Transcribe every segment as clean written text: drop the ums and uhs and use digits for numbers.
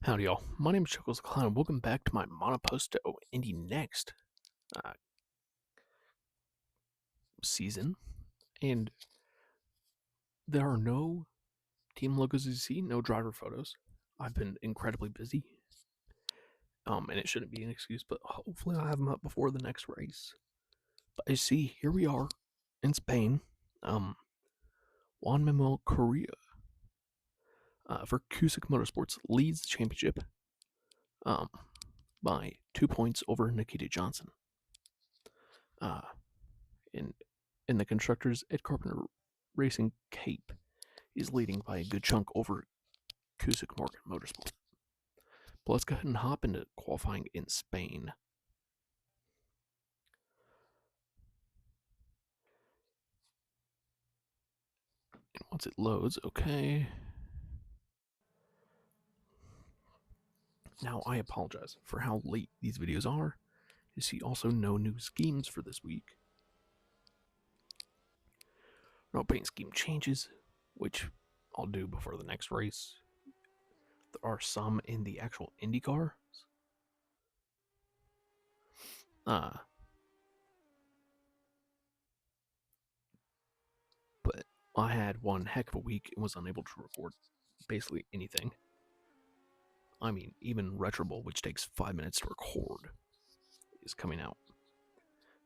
Howdy, y'all. My name is ChucklesTC, and welcome back to my Monoposto INDY NXT uh, season. And there are no team logos as you see, no driver photos. I've been incredibly busy, and it shouldn't be an excuse, but hopefully I'll have them up before the next race. But I see, here we are in Spain. Juan Manuel Correa for Cusick Motorsports leads the championship by 2 points over Nikita Johnson. In the constructors, Ed Carpenter Racing Cape is leading by a good chunk over Cusick Morgan Motorsport. But let's go ahead and hop into qualifying in Spain. And once it loads, okay. Now I apologize for how late these videos are. You see also no new schemes for this week. No paint scheme changes, which I'll do before the next race. There are some in the actual IndyCar. But I had one heck of a week and was unable to record basically anything. I mean, even Retro Bowl, which takes 5 minutes to record, is coming out.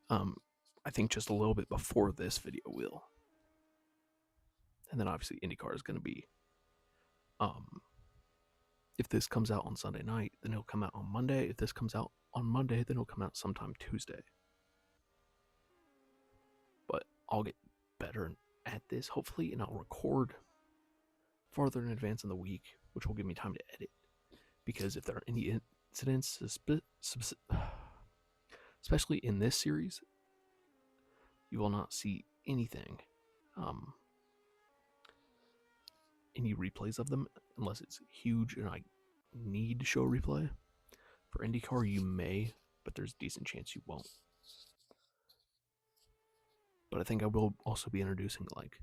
I think just a little bit before this video will. And then obviously IndyCar is going to be, if this comes out on Sunday night, then it'll come out on Monday. If this comes out on Monday, then it'll come out sometime Tuesday. But I'll get better at this, hopefully, and I'll record farther in advance in the week, which will give me time to edit. Because if there are any incidents, especially in this series, you will not see anything, any replays of them, unless it's huge and I need to show a replay. For IndyCar, you may, but there's a decent chance you won't. But I think I will also be introducing like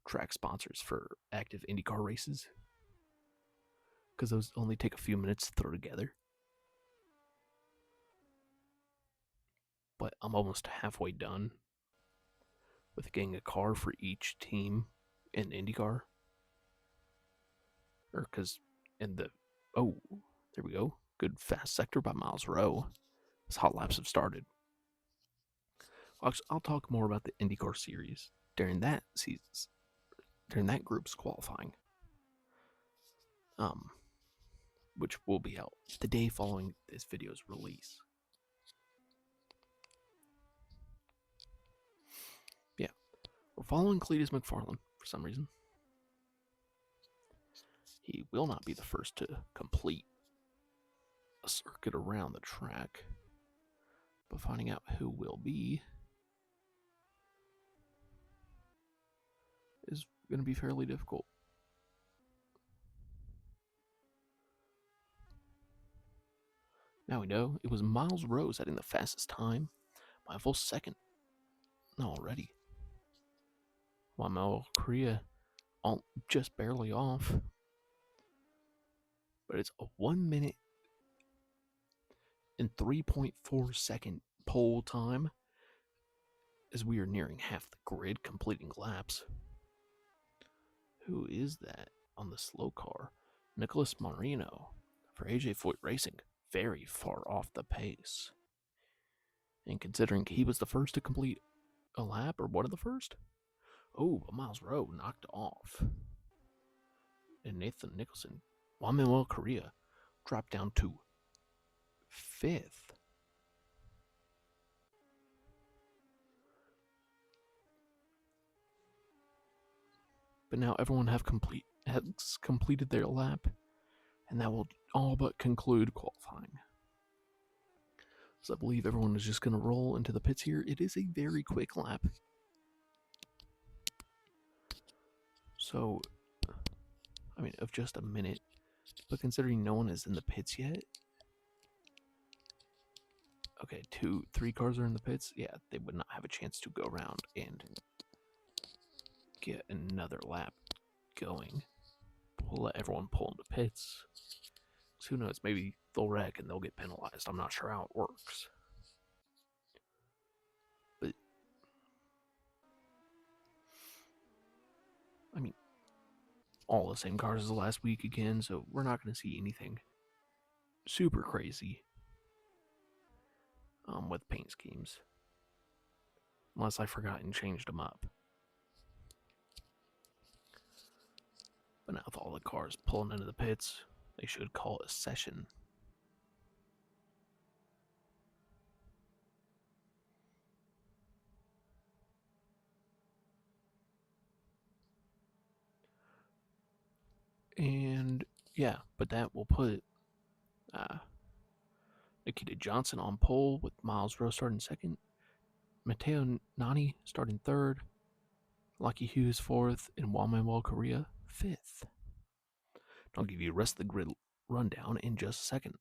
track sponsors for active IndyCar races, because those only take a few minutes to throw together. But I'm almost halfway done with getting a car for each team in IndyCar. Or because in the, oh, there we go. Good fast sector by Miles Rowe. As hot laps have started. I'll talk more about the IndyCar series during that group's qualifying. Which will be out the day following this video's release. Yeah, we're following Cletus McFarlane for some reason. He will not be the first to complete a circuit around the track, but finding out who will be is going to be fairly difficult. Now we know it was Miles Rowe setting the fastest time by a full second. No, already. Juan Korea just barely off. But it's a 1 minute and 3.4 second pole time as we are nearing half the grid completing laps. Who is that on the slow car? Nicholas Marino for AJ Foyt Racing. Very far off the pace. And considering he was the first to complete a lap, or one of the first? Oh, but Miles Rowe knocked off. And Nathan Nicholson, Juan Manuel Correa, dropped down to 5th. But now everyone has completed their lap, and that will all but conclude qualifying. So I believe everyone is just going to roll into the pits here. It is a very quick lap. So, I mean, of just a minute. But considering no one is in the pits yet. Okay, 3 cars are in the pits. Yeah, they would not have a chance to go around and get another lap going. We'll let everyone pull into pits. So who knows? Maybe they'll wreck and they'll get penalized. I'm not sure how it works. But, I mean, all the same cars as the last week again, so we're not going to see anything super crazy with paint schemes. Unless I forgot and changed them up. But now with all the cars pulling into the pits, they should call a session. And yeah, but that will put Nikita Johnson on pole with Miles Rowe starting second, Matteo Nani starting third, Lucky Hughes fourth, and Juan Manuel Correa fifth. I'll give you the rest of the grid rundown in just a second.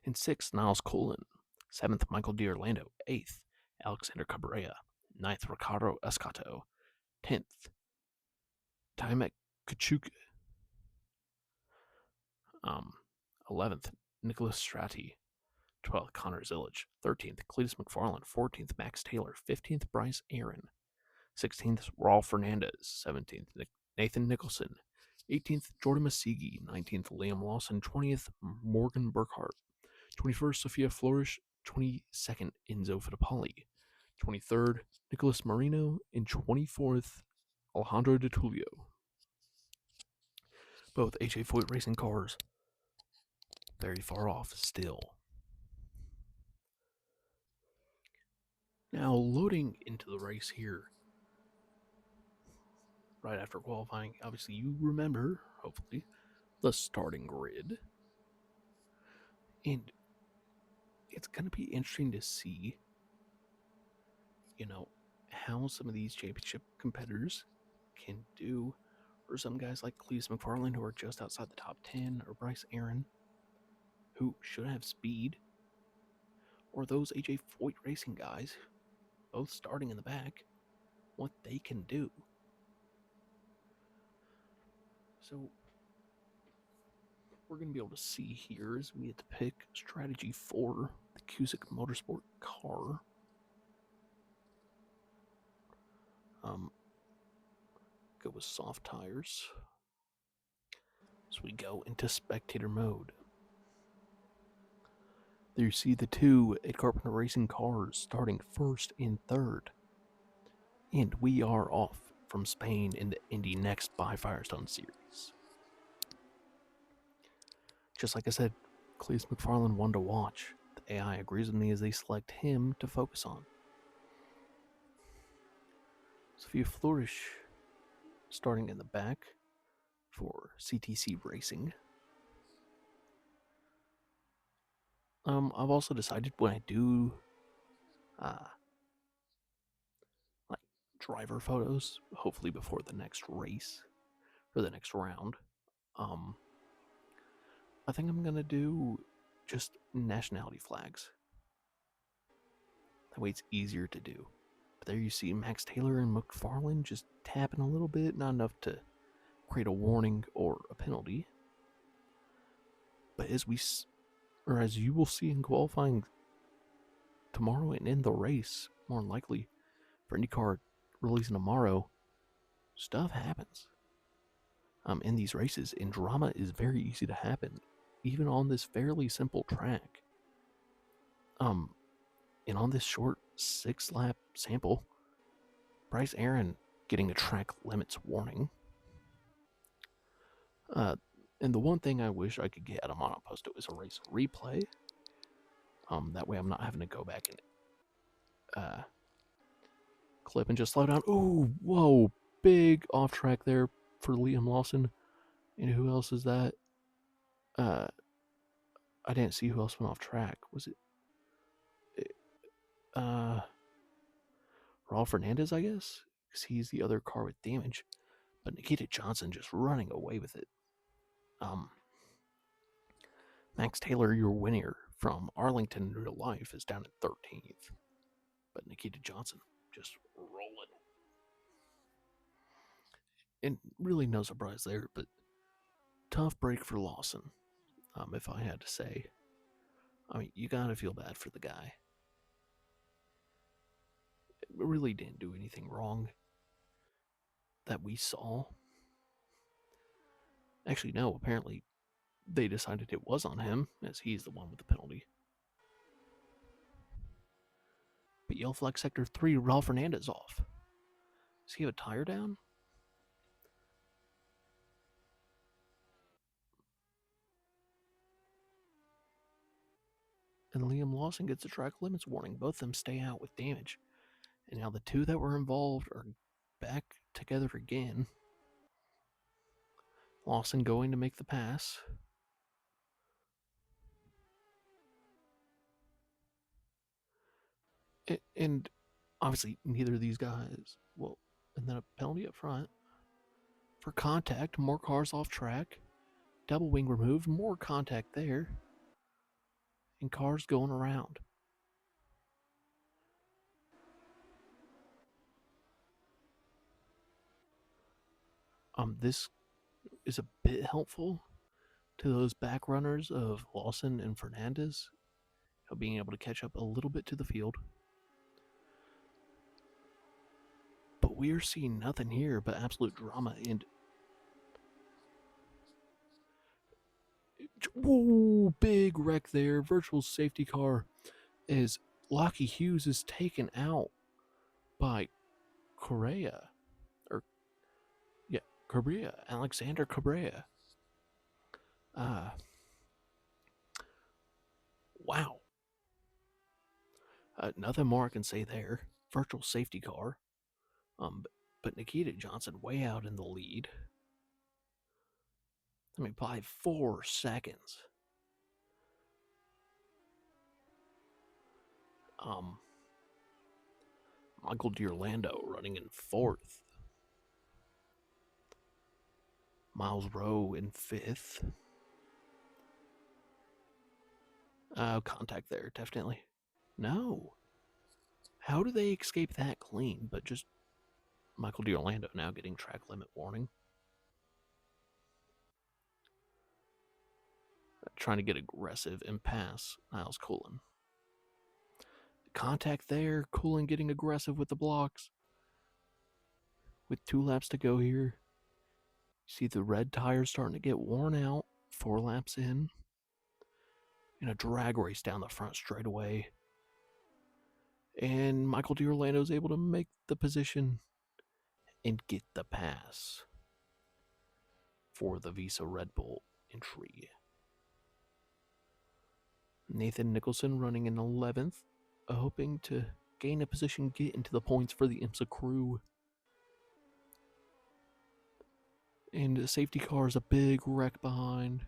In sixth, Niles Cullen. Seventh, Michael D'Orlando. Eighth, Alexander Cabrera. Ninth, Ricardo Escato. 10th, Timek Kachuka. 11th, Nicholas Strati. 12th, Connor Zillage. 13th, Cletus McFarland. 14th, Max Taylor. 15th, Bryce Aaron. 16th, Raul Fernandez. 17th, Nathan Nicholson. 18th, Jordan Masigi. 19th, Liam Lawson. 20th, Morgan Burkhart. 21st, Sophia Flores. 22nd, Enzo Fittipaldi. 23rd, Nicholas Marino. And 24th, Alejandro De Tulio. Both AJ Foyt racing cars very far off still. Now, loading into the race here, right after qualifying, obviously you remember, hopefully, the starting grid. And it's going to be interesting to see, how some of these championship competitors can do. Or some guys like Cletus McFarland who are just outside the top 10, or Bryce Aaron, who should have speed, or those AJ Foyt racing guys, both starting in the back, what they can do. So we're going to be able to see here as we get to pick strategy for the Cusick Motorsport car. Go with soft tires. So we go into spectator mode. There you see the two Ed Carpenter Racing cars starting first and third. And we are off from Spain in the Indy NXT by Firestone Series. Just like I said, Cletus McFarland one to watch. The AI agrees with me as they select him to focus on. Sophia Flores starting in the back for CTC Racing. I've also decided when I do like driver photos, hopefully before the next race or the next round, I think I'm gonna do just nationality flags. That way it's easier to do. But there you see Max Taylor and McFarland just tapping a little bit, not enough to create a warning or a penalty. But as you will see in qualifying tomorrow and in the race, more than likely, for IndyCar releasing tomorrow, stuff happens. In these races, and drama is very easy to happen, even on this fairly simple track. And on this short 6-lap sample, Bryce Aaron getting a track limits warning. And the one thing I wish I could get out of Monoposto is a race replay. That way I'm not having to go back and clip and just slow down. Ooh, whoa, big off track there for Liam Lawson. And who else is that? I didn't see who else went off track. Was it Raul Fernandez, I guess? Because he's the other car with damage. But Nikita Johnson just running away with it. Max Taylor, your winner from Arlington in real life, is down at 13th. But Nikita Johnson just rolling. And really no surprise there, but tough break for Lawson. if I had to say. I mean, you gotta feel bad for the guy. It really didn't do anything wrong that we saw. Actually, no, apparently they decided it was on him, as he's the one with the penalty. But Yellow Flag Sector 3, Raul Fernandez off. Does he have a tire down? And Liam Lawson gets a track limits warning. Both of them stay out with damage. And now the two that were involved are back together again. Lawson going to make the pass. And obviously, neither of these guys. Well, and then a penalty up front for contact. More cars off track. Double wing removed. More contact there. And cars going around. This is a bit helpful to those back runners of Lawson and Fernandez, being able to catch up a little bit to the field. But we are seeing nothing here but absolute drama. And whoa, big wreck there. Virtual safety car as Lockie Hughes is taken out by Correa. Cabrera. Alexander Cabrera. Wow. Nothing more I can say there. Virtual safety car. But Nikita Johnson way out in the lead. I mean, by 4 seconds. Michael D'Orlando running in 4th. Miles Rowe in 5th. Contact there, definitely. No. How do they escape that clean? But just Michael D'Orlando now getting track limit warning. Trying to get aggressive and pass Niles Coolin. Contact there. Coolin getting aggressive with the blocks. With 2 laps to go here. See the red tires starting to get worn out. 4 laps in. In a drag race down the front straightaway. And Michael D'Orlando is able to make the position and get the pass for the Visa Red Bull entry. Nathan Nicholson running in 11th, hoping to gain a position, get into the points for the IMSA crew. And the safety car is a big wreck behind.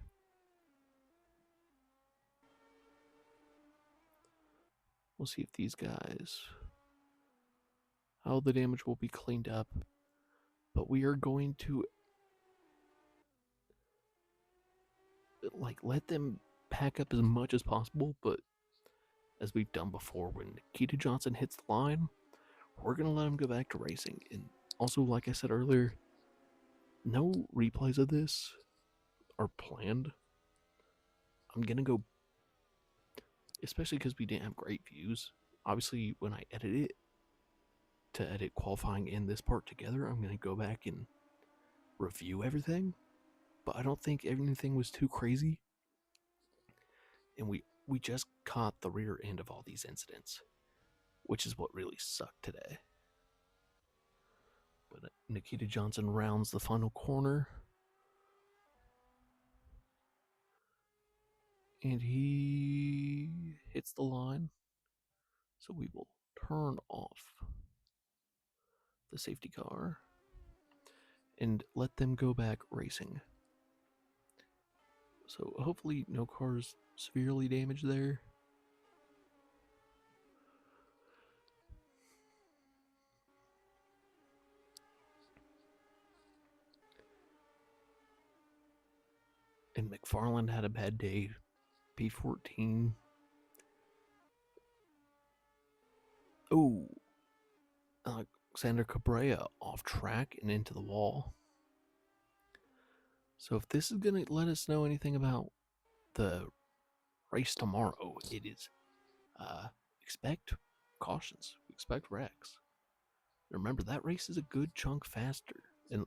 We'll see if these guys, how the damage will be cleaned up. But we are going to let them pack up as much as possible, but as we've done before, when Nikita Johnson hits the line, we're going to let him go back to racing. And also, like I said earlier, no replays of this are planned. I'm going to go, especially because we didn't have great views. Obviously, when I edit it, to edit qualifying and this part together, I'm going to go back and review everything. But I don't think anything was too crazy. And we just caught the rear end of all these incidents, which is what really sucked today. But Nikita Johnson rounds the final corner. And he hits the line. So we will turn off the safety car and let them go back racing. So hopefully no cars severely damaged there. And McFarland had a bad day. P14. Oh, Alexander Cabrera off track and into the wall. So if this is going to let us know anything about the race tomorrow, it is expect cautions, expect wrecks. Remember, that race is a good chunk faster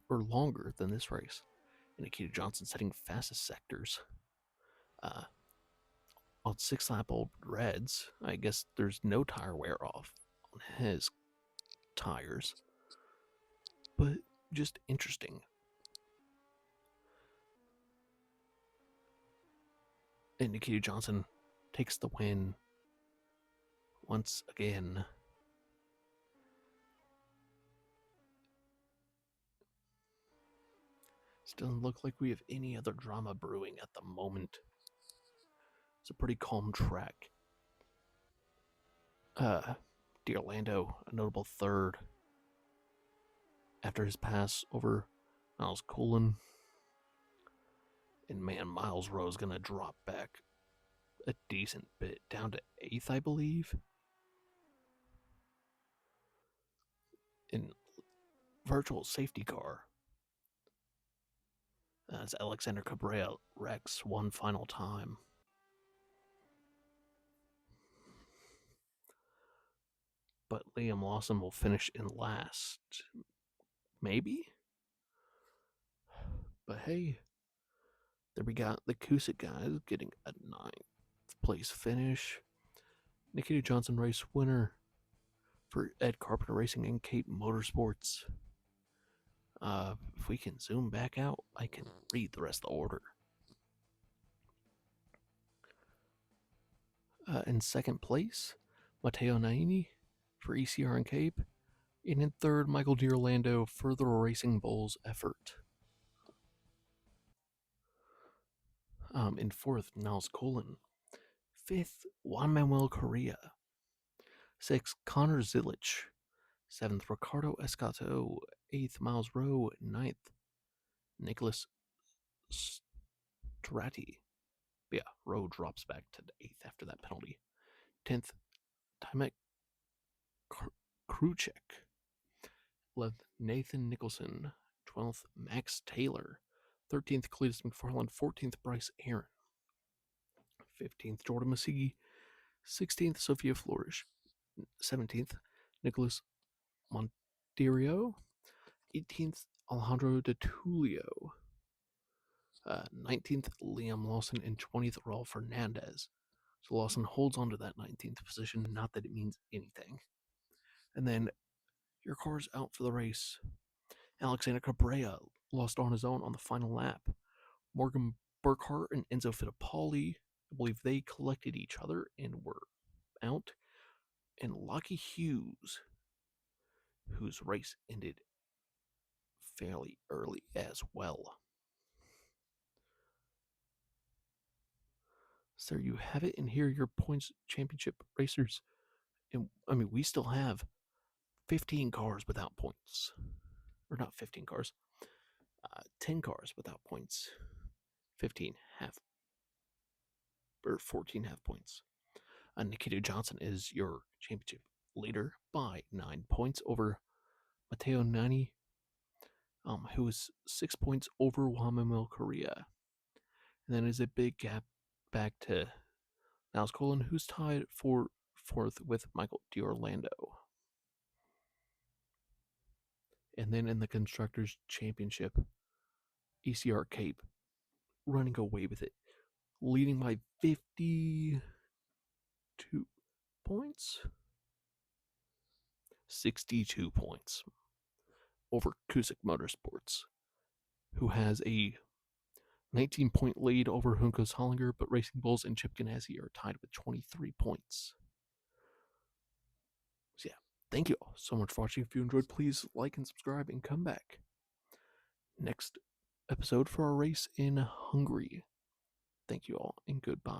or longer than this race. And Nikita Johnson setting fastest sectors. On 6 lap old Reds, I guess there's no tire wear off on his tires, but just interesting. And Nikita Johnson takes the win once again. This doesn't look like we have any other drama brewing at the moment. It's a pretty calm track. D'Orlando, a notable third after his pass over Miles Cullen. And man, Miles Rowe's gonna drop back a decent bit, down to 8th, I believe. In virtual safety car, as Alexander Cabrera wrecks one final time. But Liam Lawson will finish in last. Maybe? But hey, there we got the Cusick guys getting a 9th place finish. Nikita Johnson race winner for Ed Carpenter Racing and Cape Motorsports. If we can zoom back out, I can read the rest of the order. In second place, Matteo Naini for ECR and Cape. And in third, Michael D'Orlando for the Racing Bulls effort. In fourth, Niles Cullen. Fifth, Juan Manuel Correa. Sixth, Connor Zilich. Seventh, Ricardo Escato. Eighth, Miles Rowe. Ninth, Nicholas Strati. Yeah, Rowe drops back to 8th after that penalty. 10th, Timek Kruchek. 11th, Nathan Nicholson. 12th, Max Taylor. 13th, Cletus McFarland. 14th, Bryce Aaron. 15th, Jordan Masigi. 16th, Sophia Flourish. 17th, Nicholas Monterio. 18th, Alejandro De Tulio. 19th, Liam Lawson. And 20th, Raul Fernandez. So Lawson holds on to that 19th position, not that it means anything. And then your car's out for the race. Alexander Cabrera lost on his own on the final lap. Morgan Burkhart and Enzo Fittipaldi, I believe they collected each other and were out. And Lockie Hughes, whose race ended fairly early as well. So there you have it, and here are your points championship racers. And I mean, we still have 15 cars without points. Or not 15 cars, 10 cars without points. 15 half, or 14 half points. Nikita Johnson is your championship leader by 9 points over Matteo Nani, who is 6 points over Juan Manuel Correa. And then is a big gap back to Niles Cullen, who's tied for 4th with Michael D'Orlando. And then in the Constructors' Championship, ECR Cape running away with it, leading by 52 points? 62 points over Cusick Motorsports, who has a 19-point lead over Juncos Hollinger, but Racing Bulls and Chip Ganassi are tied with 23 points. So yeah, thank you all so much for watching. If you enjoyed, please like and subscribe and come back next episode for our race in Hungary. Thank you all and goodbye.